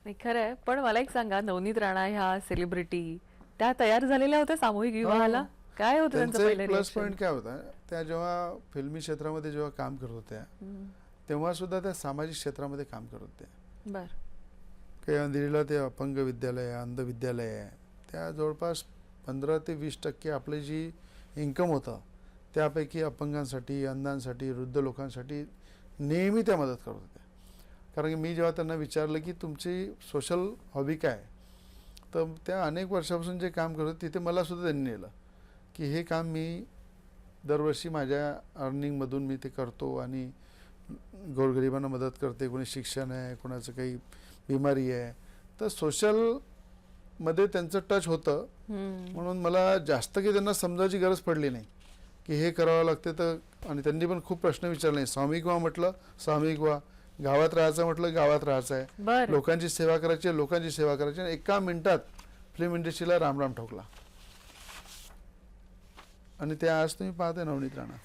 नाही खरं आहे. पण मला एक सांगा, नवनीत राणा ह्या सेलिब्रिटी त्या तयार झालेल्या होत्या सामूहिक विवाहाला? काय होतं त्यांचं त्यांचं एक पहिलं प्लस रिएक्शन? पॉईंट काय होता, त्या जेव्हा फिल्मी क्षेत्रामध्ये जेव्हा काम करत होत्या तेव्हा सुद्धा त्या सामाजिक क्षेत्रामध्ये काम करत होत्या. बर. काही अंधेरीला ते अपंग विद्यालय आहे, अंध विद्यालय आहे, त्या जवळपास 15 ते 20% आपली जी इन्कम होतं त्यापैकी अपंगांसाठी, अंधांसाठी, वृद्ध लोकांसाठी नेहमी त्या मदत करत होत्या. कारण की मी जेव्हा त्यांना विचारलं की तुमची सोशल हॉबी काय, तर त्या अनेक वर्षापासून जे काम करत होते तिथे मला सुद्धा त्यांनी नेलं की हे काम मी दरवर्षी माझ्या अर्निंगमधून मी ते करतो आणि गोरगरिबांना मदत करते. कोणी शिक्षण आहे, कोणाचं काही बिमारी आहे, तर सोशलमध्ये त्यांचं टच होतं. म्हणून मला जास्त काही त्यांना समजायची गरज पडली नाही की हे करावं लागते. तर आणि त्यांनी पण खूप प्रश्न विचारले नाही. सामूहिक व्हा म्हटलं सामूहिक व्हा, गावात राहायचं म्हटलं गावात राहायचं आहे, लोकांची सेवा करायची लोकांची सेवा करायची. आणि एका मिनिटात फिल्म इंडस्ट्रीला रामराम ठोकला आणि ते आज तुम्ही पाहते नवनीत राणा.